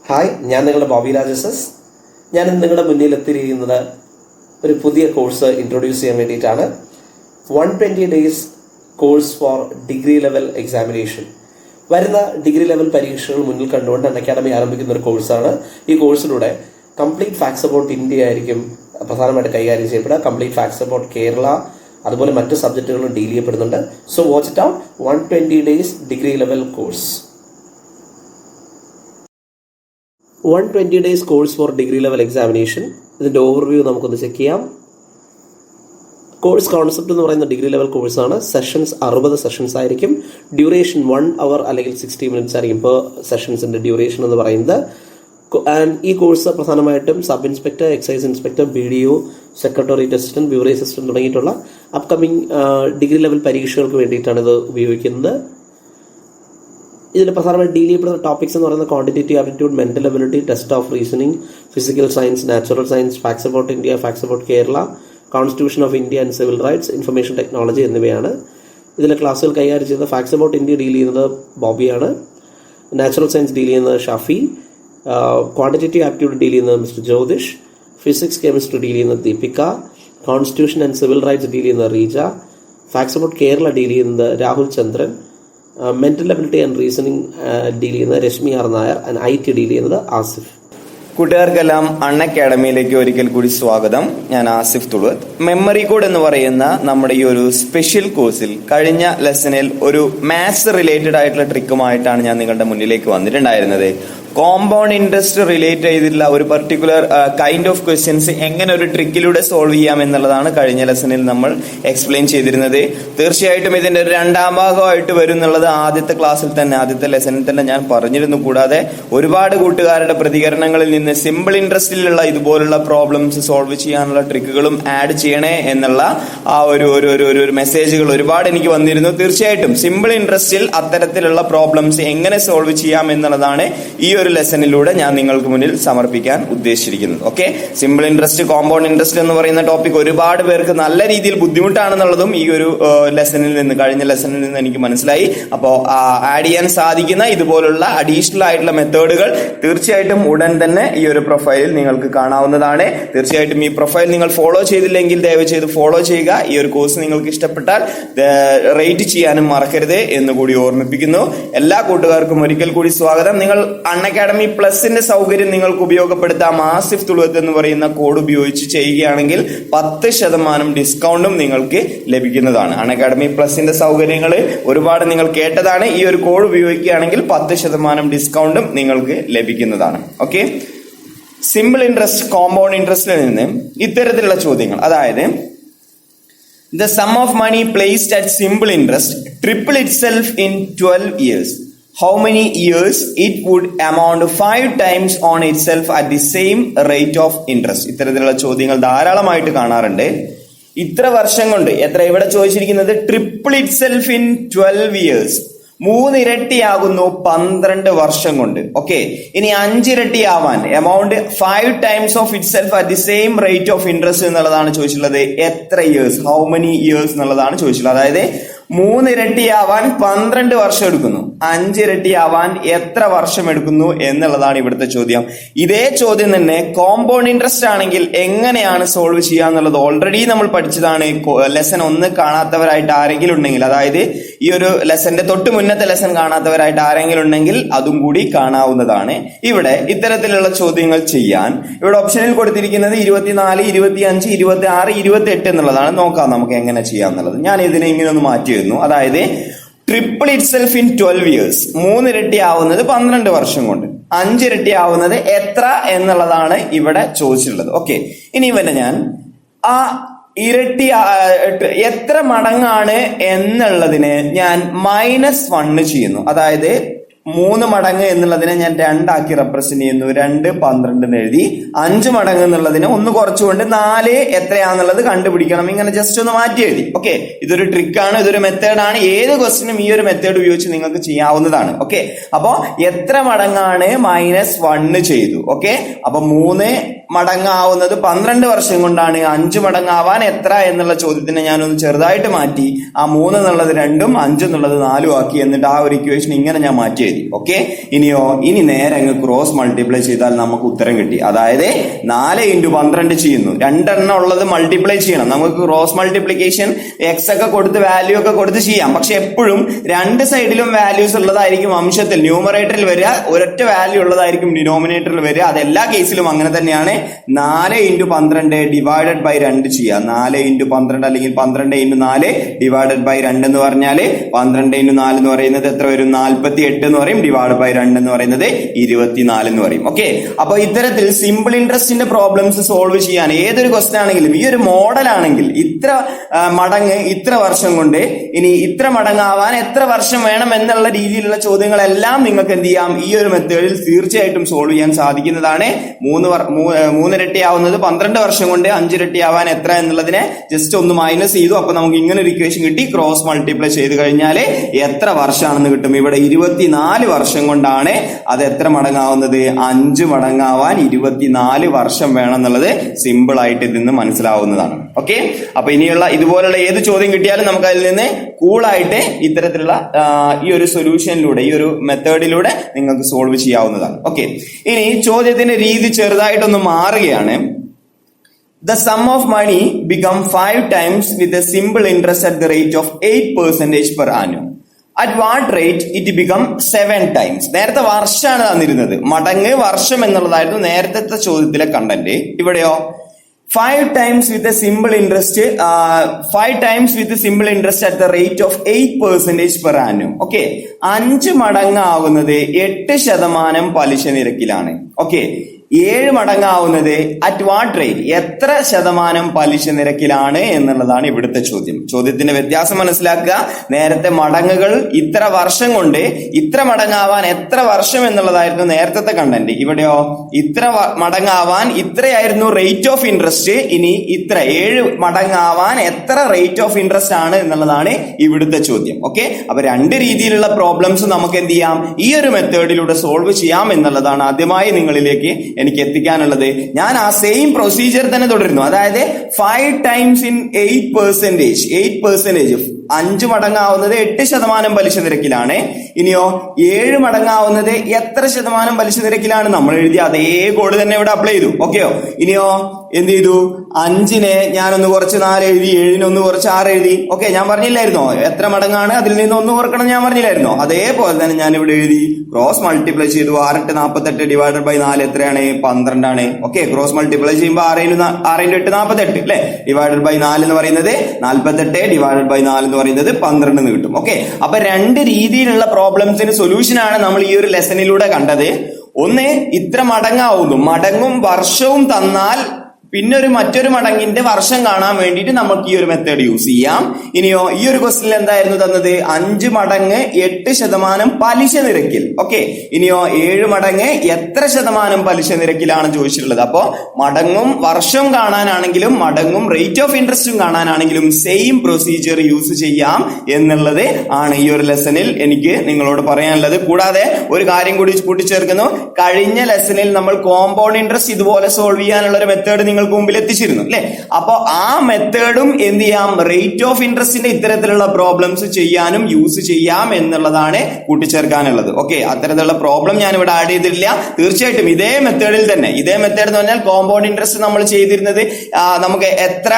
Hi, ഞാൻ നിങ്ങളുടെ ബോബി രാജസസ്. ഞാൻ നിങ്ങളുടെ മുന്നിൽ എത്തിയിരിക്കുന്നത് ഒരു പുതിയ കോഴ്സ് ഇൻട്രൊഡ്യൂസ് ചെയ്യാൻ വേണ്ടിയിട്ടാണ്. 120 days course for degree level examination. വരുന്ന ഡിഗ്രി ലെവൽ പരീക്ഷകൾ മുന്നിൽ കണ്ടുകൊണ്ട് അക്കാഡമി ആരംഭിക്കുന്ന ഒരു കോഴ്സാണ്. ഈ കോഴ്സിലൂടെ കംപ്ലീറ്റ് ഫാക്ട്സ് അബൌട്ട് ഇന്ത്യ ആയിരിക്കും പ്രധാനമായിട്ട് കൈകാര്യം ചെയ്യപ്പെടുക. കംപ്ലീറ്റ് ഫാക്ട്സ് അബൌട്ട് കേരള, അതുപോലെ മറ്റു സബ്ജക്റ്റുകളും ഡീൽ ചെയ്യപ്പെടുന്നുണ്ട്. So watch it out. 120 days degree level course. 120 days course for degree level examination. ഇതിൻ്റെ ഓവർവ്യൂ നമുക്കൊന്ന് ചെക്ക് ചെയ്യാം. കോഴ്സ് കോൺസെപ്റ്റ് എന്ന് പറയുന്ന ഡിഗ്രി ലെവൽ കോഴ്സാണ്. സെഷൻസ് 60 സെഷൻസ് ആയിരിക്കും. ഡ്യൂറേഷൻ 1 hour അല്ലെങ്കിൽ 60 minutes ആയിരിക്കും ഇപ്പോൾ സെഷൻസിന്റെ ഡ്യൂറേഷൻ എന്ന് പറയുന്നത്. ആൻഡ് ഈ കോഴ്സ് പ്രധാനമായിട്ടും sub inspector, excise inspector, BDO, secretariat assistant, bureau assistant തുടങ്ങിയിട്ടുള്ള അപ്കമിംഗ് ഡിഗ്രി ലെവൽ പരീക്ഷകൾക്ക് വേണ്ടിയിട്ടാണ് ഇത് ഉപയോഗിക്കുന്നത്. ഇതിൽ പ്രധാനമായിട്ട് ഡീൽ ചെയ്യപ്പെടുന്ന ടോപ്പിക്സ് എന്ന് പറയുന്നത് quantitative aptitude, mental ability, test of reasoning, physical science, natural science, facts about India, facts about Kerala, constitution of India and civil rights, information technology എന്നിവയാണ്. ഇതിലെ ക്ലാസ്സുകൾ കൈകാര്യം ചെയ്യുന്നത് ഫാക്ട്സ് അബൌട്ട് ഇന്ത്യ ഡീൽ ചെയ്യുന്നത് ബോബിയാണ്, നാച്ചുറൽ സയൻസ് ഡീൽ ചെയ്യുന്നത് Shafi, quantitative aptitude deal ചെയ്യുന്നത് mister Jyothish, physics chemistry deal ചെയ്യുന്നത് Deepika, constitution and civil rights deal ചെയ്യുന്നത് Reeja, facts about Kerala deal ചെയ്യുന്നത് Rahul Chandran, mental ability and reasoning deal ചെയ്യുന്നത് Rashmi R Nair, and IT deal ചെയ്യുന്നത് ആസിഫ്. കൂട്ടുകാർക്കെല്ലാം അക്കാഡമിയിലേക്ക് ഒരിക്കൽ കൂടി സ്വാഗതം. ഞാൻ ആസിഫ് തുളുവത്ത്. മെമ്മറി കോഡ് എന്ന് പറയുന്ന നമ്മുടെ ഈ ഒരു സ്പെഷ്യൽ കോഴ്സിൽ കഴിഞ്ഞ ലെസണിൽ ഒരു മാത്സ് റിലേറ്റഡ് ആയിട്ടുള്ള ട്രിക്കുമായിട്ടാണ് ഞാൻ നിങ്ങളുടെ മുന്നിലേക്ക് വന്നിട്ടുണ്ടായിരുന്നത്. കോമ്പൗണ്ട് ഇൻട്രസ്റ്റ് റിലേറ്റ് ചെയ്തിട്ടുള്ള ഒരു പർട്ടിക്കുലർ കൈൻഡ് ഓഫ് ക്വസ്റ്റ്യൻസ് എങ്ങനെ ഒരു ട്രിക്കിലൂടെ സോൾവ് ചെയ്യാം എന്നുള്ളതാണ് കഴിഞ്ഞ ലെസണിൽ നമ്മൾ എക്സ്പ്ലെയിൻ ചെയ്തിരുന്നത്. തീർച്ചയായിട്ടും ഇതിന്റെ ഒരു രണ്ടാം ഭാഗമായിട്ട് വരും എന്നുള്ളത് ആദ്യത്തെ ക്ലാസ്സിൽ തന്നെ, ആദ്യത്തെ ലെസണിൽ തന്നെ ഞാൻ പറഞ്ഞിരുന്നു. കൂടാതെ ഒരുപാട് കൂട്ടുകാരുടെ പ്രതികരണങ്ങളിൽ നിന്ന് സിമ്പിൾ ഇൻട്രസ്റ്റിലുള്ള ഇതുപോലുള്ള പ്രോബ്ലംസ് സോൾവ് ചെയ്യാനുള്ള ട്രിക്കുകളും ആഡ് ചെയ്യണേ എന്നുള്ള ആ ഒരു മെസ്സേജുകൾ ഒരുപാട് എനിക്ക് വന്നിരുന്നു. തീർച്ചയായിട്ടും സിമ്പിൾ ഇൻട്രസ്റ്റിൽ അത്തരത്തിലുള്ള പ്രോബ്ലംസ് എങ്ങനെ സോൾവ് ചെയ്യാം എന്നുള്ളതാണ് ഈ ഒരു ലെസണിലൂടെ ഞാൻ നിങ്ങൾക്ക് മുന്നിൽ സമർപ്പിക്കാൻ ഉദ്ദേശിച്ചിരിക്കുന്നത്. Okay, simple interest, compound interest എന്ന് പറയുന്ന ടോപ്പിക് ഒരുപാട് പേർക്ക് നല്ല രീതിയിൽ ബുദ്ധിമുട്ടാണെന്നുള്ളതും ഈ ഒരു ലെസണിൽ നിന്ന്, കഴിഞ്ഞ ലെസണിൽ നിന്ന് എനിക്ക് മനസ്സിലായി. അപ്പോൾ ആഡ് ചെയ്യാൻ സാധിക്കുന്ന ഇതുപോലുള്ള അഡീഷണൽ ആയിട്ടുള്ള മെത്തേഡുകൾ തീർച്ചയായിട്ടും ഉടൻ തന്നെ ഈ ഒരു പ്രൊഫൈലിൽ നിങ്ങൾക്ക് കാണാവുന്നതാണ്. തീർച്ചയായിട്ടും ഈ പ്രൊഫൈൽ നിങ്ങൾ ഫോളോ ചെയ്തില്ലെങ്കിൽ ദയവ് ചെയ്ത് ഫോളോ ചെയ്യുക. ഈ ഒരു കോഴ്സ് നിങ്ങൾക്ക് ഇഷ്ടപ്പെട്ടാൽ റേറ്റ് ചെയ്യാനും മറക്കരുത് എന്നുകൂടി ഓർമ്മിപ്പിക്കുന്നു. എല്ലാ കൂട്ടുകാർക്കും ഒരിക്കൽ കൂടി സ്വാഗതം. നിങ്ങൾ അക്കാഡമി പ്ലസിന്റെ സൗകര്യം നിങ്ങൾക്ക് ഉപയോഗപ്പെടുത്താം. ആസിഫ് തുളുവത്ത് എന്ന് പറയുന്ന കോഡ് ഉപയോഗിച്ച് ചെയ്യുകയാണെങ്കിൽ 10% ഡിസ്കൗണ്ടും നിങ്ങൾക്ക് ലഭിക്കുന്നതാണ്. അക്കാഡമി പ്ലസിന്റെ സൗകര്യങ്ങൾ ഒരുപാട് നിങ്ങൾ കേട്ടതാണ്. ഈ ഒരു കോഡ് ഉപയോഗിക്കുകയാണെങ്കിൽ 10% ഡിസ്കൗണ്ടും നിങ്ങൾക്ക് ലഭിക്കുന്നതാണ്. ഓക്കെ, സിമ്പിൾ ഇൻട്രസ്റ്റ്, കോമ്പൗണ്ട് ഇൻട്രസ്റ്റിൽ നിന്ന് ഇത്തരത്തിലുള്ള ചോദ്യങ്ങൾ, അതായത് the sum of money placed at simple interest triple itself in 12 years. How many years it would amount 5 times on itself at the same rate of interest? ഇത്തരത്തിലുള്ള ചോദ്യങ്ങൾ ധാരാളമായിട്ട് കാണാറുണ്ട്. ഇത്ര വർഷം കൊണ്ട്, എത്ര ഇവിടെ ചോദിച്ചിരിക്കുന്നത് triple itself in 12 years, 3 ഇരട്ടിയാകുന്നു 12 വർഷം കൊണ്ട്. ഓക്കെ, ഇനി 5 ഇരട്ടിയാവാൻ amount 5 times of itself at the same rate of interest എന്നുള്ളതാണ് ചോദിച്ചിട്ടുള്ളത്. എത്ര ഇയേഴ്സ്, ഹൗ മെനി ഇയേഴ്സ് എന്നുള്ളതാണ് ചോദിച്ചിട്ടുള്ളത്. അതായത് 3 ഇരട്ടിയാവാൻ 12 വർഷം എടുക്കുന്നു, 5 ഇരട്ടിയാവാൻ എത്ര വർഷം എടുക്കുന്നു എന്നുള്ളതാണ് ഇവിടുത്തെ ചോദ്യം. ഇതേ ചോദ്യം തന്നെ കോമ്പൗണ്ട് ഇൻട്രസ്റ്റ് ആണെങ്കിൽ എങ്ങനെയാണ് സോൾവ് ചെയ്യുക എന്നുള്ളത് ഓൾറെഡി നമ്മൾ പഠിച്ചതാണ്. ലെസൺ 1 കാണാത്തവരായിട്ട് ആരെങ്കിലും ഉണ്ടെങ്കിൽ, അതായത് ഈ ഒരു ലെസന്റെ തൊട്ട് മുന്നത്തെ ലെസൺ കാണാത്തവരായിട്ട് ആരെങ്കിലും ഉണ്ടെങ്കിൽ അതും കൂടി കാണാവുന്നതാണ്. ഇവിടെ ഇത്തരത്തിലുള്ള ചോദ്യങ്ങൾ ചെയ്യാൻ ഇവിടെ ഓപ്ഷനിൽ കൊടുത്തിരിക്കുന്നത് 24, 25, 26, 28 എന്നുള്ളതാണ്. നോക്കാം നമുക്ക് എങ്ങനെ ചെയ്യാന്നുള്ളത്. ഞാൻ ഇതിനെ ഇങ്ങനെ ഒന്ന് മാറ്റി. അതായത് triple itself in 12 years, 3 ഇരട്ടി ആവുന്നത് 12 വർഷം കൊണ്ട്, 5 ഇരട്ടി ആവുന്നത് എത്ര എന്നുള്ളതാണ് ഇവിടെ ചോദിച്ചിട്ടുള്ളത്. ഓക്കെ, ഇനി ഇവനെ ഞാൻ ആ ഇരട്ടി എത്ര മടങ്ങാണ് എന്നുള്ളതിനെ ഞാൻ -1 ചെയ്യുന്നു. അതായത് 3 മടങ്ങ് എന്നുള്ളതിനെ ഞാൻ 2 ആക്കി റെപ്രസെന്റ് ചെയ്യുന്നു. 2 12 എന്ന് എഴുതി. 5 മടങ്ങ് എന്നുള്ളതിനെ 1 കുറച്ചുകൊണ്ട് 4 എത്രയാന്നുള്ളത് കണ്ടുപിടിക്കണം. ഇങ്ങനെ ജസ്റ്റ് ഒന്ന് മാറ്റി എഴുതി. ഓക്കെ, ഇതൊരു ട്രിക്കാണ്, ഇതൊരു മെത്തേഡാണ്. ഏത് ക്വസ്റ്റിനും ഈ ഒരു മെത്തേഡ് ഉപയോഗിച്ച് നിങ്ങൾക്ക് ചെയ്യാവുന്നതാണ്. ഓക്കെ, അപ്പോ എത്ര മടങ്ങാണ് -1 ചെയ്തു. ഓക്കെ, അപ്പൊ 3 മടങ്ങാവുന്നത് 12 വർഷം കൊണ്ടാണ്. 5 മടങ്ങാവാൻ എത്ര എന്നുള്ള ചോദ്യത്തിനെ ഞാനൊന്ന് ചെറുതായിട്ട് മാറ്റി. ആ 3 എന്നുള്ളത് 2ഉം 5 എന്നുള്ളത് 4ഉം ആക്കി. എന്നിട്ട് ആ ഒരു ഇക്വേഷൻ ഇങ്ങനെ ഞാൻ മാറ്റി. എഴുതി. ഓക്കെ, ഇനി നേരെ അങ്ങ് ക്രോസ് മൾട്ടിപ്ലൈ ചെയ്താൽ നമുക്ക് ഉത്തരം കിട്ടി. അതായത് 4 × 12 ചെയ്യുന്നു. 2 എണ്ണം ഉള്ളത് മൾട്ടിപ്ലൈ ചെയ്യണം. നമുക്ക് ക്രോസ് മൾട്ടിപ്ലിക്കേഷൻ എക്സ് ഒക്കെ കൊടുത്ത് വാല്യൂ ഒക്കെ കൊടുത്ത് ചെയ്യാം. പക്ഷെ എപ്പോഴും രണ്ട് സൈഡിലും വാല്യൂസ് ഉള്ളതായിരിക്കും അംശത്തിൽ ന്യൂമറേറ്ററിൽ വരിക, ഒരൊറ്റ വാല്യൂ ഉള്ളതായിരിക്കും ഡിനോമിനേറ്ററിൽ വരിക. അത് എല്ലാ കേസിലും അങ്ങനെ തന്നെയാണ്. 4 × 12 ഡിവൈഡഡ് ബൈ 2 ചെയ്യുക. 4 × 12 അല്ലെങ്കിൽ 12 × 4 ഡിവൈഡഡ് ബൈ 2 എന്ന് പറഞ്ഞാല് 12 × 4 എന്ന് പറയുന്നത് എത്ര വരും? 48 എന്ന് പറയും. ഡിവൈഡ് ബൈ 2 എന്ന് പറയുന്നത് 24 എന്ന് പറയും. ഓക്കെ, അപ്പൊ ഇത്തരത്തിൽ സിമ്പിൾ ഇൻട്രസ്റ്റിന്റെ പ്രോബ്ലംസ് സോൾവ് ചെയ്യാൻ ഏതൊരു ക്വസ്റ്റൻ ആണെങ്കിലും ഈ ഒരു മോഡൽ ആണെങ്കിൽ ഇത്ര മടങ്ങ് ഇത്ര വർഷം കൊണ്ട്, ഇനി ഇത്ര മടങ്ങാവാൻ എത്ര വർഷം വേണം എന്നുള്ള രീതിയിലുള്ള ചോദ്യങ്ങളെല്ലാം നിങ്ങൾക്ക് എന്ത് ചെയ്യാം, ഈ ഒരു മെത്തേഡിൽ തീർച്ചയായിട്ടും സോൾവ് ചെയ്യാൻ സാധിക്കുന്നതാണ്. 3 ഇരട്ടിയാവുന്നത് 12 വർഷം കൊണ്ട് 5 ഇരട്ടിയാവാൻ എത്ര എന്നുള്ളതിനെ ജസ്റ്റ് ഒന്ന് മൈനസ് ചെയ്തു. അപ്പൊ നമുക്ക് ഇങ്ങനെ ഒരു ഇക്വേഷൻ കിട്ടി. ക്രോസ് മൾട്ടിപ്ലൈ ചെയ്ത് കഴിഞ്ഞാൽ എത്ര വർഷമാണെന്ന് കിട്ടും. ഇവിടെ 24 വർഷം കൊണ്ടാണ്. അത് എത്ര മടങ്ങാവുന്നത്? 5 മടങ്ങാവാൻ 24 വർഷം വേണം എന്നുള്ളത് സിമ്പിൾ ആയിട്ട് ഇതിൽ നിന്ന് മനസ്സിലാവുന്നതാണ്. ഓക്കെ, അപ്പൊ ഇനിയുള്ള ഇതുപോലുള്ള ഏത് ചോദ്യം കിട്ടിയാലും നമുക്ക് അതിൽ നിന്ന് കൂളായിട്ട് ഇത്തരത്തിലുള്ള ഈ ഒരു സൊല്യൂഷനിലൂടെ, ഈ ഒരു മെത്തേഡിലൂടെ നിങ്ങൾക്ക് സോൾവ് ചെയ്യാവുന്നതാണ്. ഓക്കെ, ഇനി ചോദ്യത്തിന്റെ രീതി ചെറുതായിട്ടൊന്ന് മാറുകയാണ്. The sum of money become 5 times with a simple interest at the rate of 8% per annum. At what rate it become 7 times? നേരത്തെ വർഷമാണ് തന്നിരുന്നത്. മടങ്ങ് വർഷം എന്നുള്ളതായിരുന്നു നേരത്തെ ചോദ്യത്തിലെ കണ്ടന്റ്. ഇവിടെയോ 5 times with a simple interest, 5 times with a simple interest at the rate of 8% per annum. Okay, 5 മടങ്ങാവുന്നത് 8% പലിശ നിരക്കിലാണ്. Okay, 7 മടങ്ങാവുന്നത് at what rate, എത്ര ശതമാനം പലിശ നിരക്കിലാണ് എന്നുള്ളതാണ് ഇവിടുത്തെ ചോദ്യം. ചോദ്യത്തിന്റെ വ്യത്യാസം മനസ്സിലാക്കുക. നേരത്തെ മടങ്ങുകൾ ഇത്ര വർഷം കൊണ്ട് ഇത്ര മടങ്ങാവാൻ എത്ര വർഷം എന്നുള്ളതായിരുന്നു നേരത്തെ കണ്ടന്റ്. ഇവിടെയോ ഇത്ര മടങ്ങാവാൻ ഇത്രയായിരുന്നു റേറ്റ് ഓഫ് ഇൻട്രസ്റ്റ്. ഇനി ഇത്ര 7 മടങ്ങാവാൻ എത്ര റേറ്റ് ഓഫ് ഇൻട്രസ്റ്റ് ആണ് എന്നുള്ളതാണ് ഇവിടുത്തെ ചോദ്യം. ഓക്കെ, അപ്പൊ രണ്ട് രീതിയിലുള്ള പ്രോബ്ലംസ് നമുക്ക് എന്ത് ചെയ്യാം, ഈ ഒരു മെത്തേഡിലൂടെ സോൾവ് ചെയ്യാം എന്നുള്ളതാണ് ആദ്യമായി നിങ്ങളിലേക്ക് എനിക്ക് എത്തിക്കാനുള്ളത്. ഞാൻ ആ സെയിം പ്രൊസീജിയർ തന്നെ തുടരുന്നു. അതായത് 5 times in 8%, 5 മടങ്ങാവുന്നത് 8% പലിശ നിരക്കിലാണ്. ഇനിയോ 7 മടങ്ങാവുന്നത് എത്ര ശതമാനം പലിശ നിരക്കിലാണ്? നമ്മൾ എഴുതിയ അതേ കോഡ് തന്നെ ഇവിടെ അപ്ലൈ ചെയ്തു. ഓക്കെയോ? ഇനിയോ എന്ത് ചെയ്തു? 5-നെ ഞാനൊന്ന് കുറച്ച് 4 എഴുതി, 7-നെ ഒന്ന് കുറച്ച് 6 എഴുതി. ഓക്കെ, ഞാൻ പറഞ്ഞില്ലായിരുന്നോ എത്ര മടങ്ങാണ്, അതിൽ നിന്ന് ഒന്ന് കുറക്കണം ഞാൻ പറഞ്ഞില്ലായിരുന്നോ? അതേപോലെ തന്നെ ഞാൻ ഇവിടെ എഴുതി. ക്രോസ് മൾട്ടിപ്ലൈ ചെയ്തു. 6 × 48 ഡിവൈഡഡ് ബൈ 4 എത്രയാണ്? 12 ആണ്. ഓക്കെ, ക്രോസ് മൾട്ടിപ്ലൈ ചെയ്യുമ്പോൾ 6 × 8 48 അല്ലെ, ഡിവൈഡഡ് ബൈ 4 എന്ന് പറയുന്നത് 48, ഡിവൈഡഡ് ബൈ 4 എന്ന് പറയുന്നത് 12 എന്ന് കിട്ടും. ഓക്കെ, അപ്പൊ രണ്ട് രീതിയിലുള്ള പ്രോബ്ലംസിന് സൊല്യൂഷൻ ആണ് നമ്മൾ ഈ ഒരു ലെസണിലൂടെ കണ്ടത്. ഒന്ന്, ഇത്ര മടങ്ങാവുന്നു, മടങ്ങും വർഷവും തന്നാൽ പിന്നെ മറ്റൊരു മടങ്ങിന്റെ വർഷം കാണാൻ വേണ്ടിയിട്ട് നമുക്ക് ഈ ഒരു മെത്തേഡ് യൂസ് ചെയ്യാം. ഇനിയോ ഈ ഒരു ക്വസ്റ്റ്യനിൽ എന്തായിരുന്നു തന്നത്? 5 മടങ്ങ് 8% പലിശ നിരക്കിൽ. ഓക്കെ, ഇനിയോ 7 മടങ്ങ് എത്ര ശതമാനം പലിശ നിരക്കിലാണ് ചോദിച്ചിട്ടുള്ളത്. അപ്പോ മടങ്ങും വർഷം കാണാനാണെങ്കിലും മടങ്ങും റേറ്റ് ഓഫ് ഇൻട്രസ്റ്റും കാണാനാണെങ്കിലും സെയിം പ്രൊസീജിയർ യൂസ് ചെയ്യാം എന്നുള്ളത് ആണ് ഈ ഒരു ലെസണിൽ എനിക്ക് നിങ്ങളോട് പറയാനുള്ളത്. കൂടാതെ ഒരു കാര്യം കൂടി കൂട്ടിച്ചേർക്കുന്നു. കഴിഞ്ഞ ലെസണിൽ നമ്മൾ കോമ്പൗണ്ട് ഇൻട്രസ്റ്റ് ഇതുപോലെ സോൾവ് ചെയ്യാനുള്ള ഒരു മെത്തേഡ് നിങ്ങൾക്ക് മുമ്പിൽ എത്തിച്ചിരുന്നു അല്ലെ. അപ്പൊ ആ മെത്തേഡും എന്ത് ചെയ്യാം, റേറ്റ് ഓഫ് ഇൻട്രസ്റ്റിന്റെ ഇത്തരത്തിലുള്ള പ്രോബ്ലംസ് ചെയ്യാനും യൂസ് ചെയ്യാം എന്നുള്ളതാണ് കൂട്ടിച്ചേർക്കാനുള്ളത്. ഓക്കെ, അത്തരത്തിലുള്ള പ്രോബ്ലം ഞാൻ ഇവിടെ ആഡ് ചെയ്തിട്ടില്ല. തീർച്ചയായിട്ടും ഇതേ മെത്തേഡിൽ തന്നെ, ഇതേ മെത്തേഡ് എന്ന് പറഞ്ഞാൽ കോമ്പൗണ്ട് ഇൻട്രസ്റ്റ് നമ്മൾ ചെയ്തിരുന്നത് നമുക്ക് എത്ര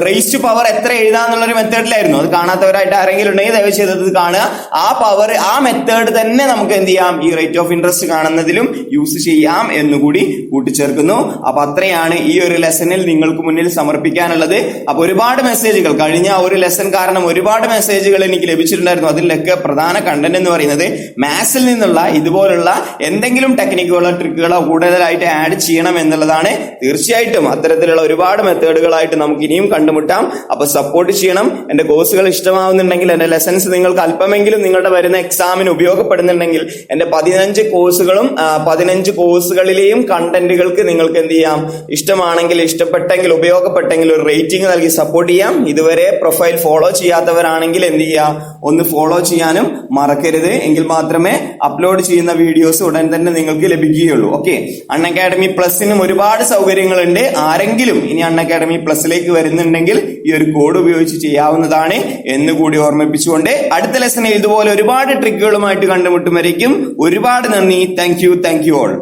റേസ് ടു പവർ എത്ര എഴുതാന്നുള്ളൊരു മെത്തേഡിലായിരുന്നു. അത് കാണാത്തവരായിട്ട് ആരെങ്കിലും ഉണ്ടെങ്കിൽ ദയവ് ചെയ്തത് കാണുക. ആ പവർ, ആ മെത്തേഡ് തന്നെ നമുക്ക് എന്ത് ചെയ്യാം, ഈ റേറ്റ് ഓഫ് ഇൻട്രസ്റ്റ് കാണുന്നതിലും യൂസ് ചെയ്യാം എന്നുകൂടി കൂട്ടിച്ചേർക്കുന്നു. അപ്പൊ അത്രയാണ് ഈ ഒരു ലെസണിൽ നിങ്ങൾക്ക് മുന്നിൽ സമർപ്പിക്കാനുള്ളത്. അപ്പൊ ഒരുപാട് മെസ്സേജുകൾ, കഴിഞ്ഞ ഒരു ലെസൺ കാരണം ഒരുപാട് മെസ്സേജുകൾ എനിക്ക് ലഭിച്ചിട്ടുണ്ടായിരുന്നു. അതിലൊക്കെ പ്രധാന കണ്ടന്റ് എന്ന് പറയുന്നത് മാത്സിൽ നിന്നുള്ള ഇതുപോലുള്ള എന്തെങ്കിലും ടെക്നിക്കുകളോ ട്രിക്കുകളോ കൂടുതലായിട്ട് ആഡ് ചെയ്യണം എന്നുള്ളതാണ്. തീർച്ചയായിട്ടും അത്തരത്തിലുള്ള ഒരുപാട് മെത്തേഡുകളായിട്ട് നമുക്ക് ഇനിയും കണ്ടുമുട്ടാം. അപ്പൊ സപ്പോർട്ട് ചെയ്യണം. എന്റെ കോഴ്സുകൾ ഇഷ്ടമാവുന്നുണ്ടെങ്കിൽ, എന്റെ ലെസൺസ് നിങ്ങൾക്ക് അല്പമെങ്കിലും നിങ്ങളുടെ വരുന്ന എക്സാമിന് ഉപയോഗപ്പെടുന്നുണ്ടെങ്കിൽ എന്റെ 15 കോഴ്സുകളും 15 കോഴ്സുകളിലെയും കണ്ടന്റുകൾക്ക് നിങ്ങൾക്ക് എന്ത് ചെയ്യാം, ഇഷ്ടമാണ് ഇഷ്ടമാണെങ്കിൽ, ഇഷ്ടപ്പെട്ടെങ്കിൽ, ഉപയോഗപ്പെട്ടെങ്കിൽ ഒരു റേറ്റിംഗ് നൽകി സപ്പോർട്ട് ചെയ്യാം. ഇതുവരെ പ്രൊഫൈൽ ഫോളോ ചെയ്യാത്തവരാണെങ്കിൽ എന്ത് ചെയ്യുക, ഒന്ന് ഫോളോ ചെയ്യാനും മറക്കരുത്. എങ്കിൽ മാത്രമേ അപ്ലോഡ് ചെയ്യുന്ന വീഡിയോസ് ഉടൻ തന്നെ നിങ്ങൾക്ക് ലഭിക്കുകയുള്ളൂ. ഓക്കെ, അൺ അക്കാഡമി പ്ലസിനും ഒരുപാട് സൗകര്യങ്ങളുണ്ട്. ആരെങ്കിലും ഇനി അൺ അക്കാഡമി പ്ലസിലേക്ക് വരുന്നുണ്ടെങ്കിൽ ഈ ഒരു കോഡ് ഉപയോഗിച്ച് ചെയ്യാവുന്നതാണ് എന്നുകൂടി ഓർമ്മിപ്പിച്ചുകൊണ്ട് അടുത്ത ലെസണിൽ ഇതുപോലെ ഒരുപാട് ട്രിക്കുകളുമായിട്ട് കണ്ടുമുട്ടുമായിരിക്കും. ഒരുപാട് നന്ദി. Thank you all.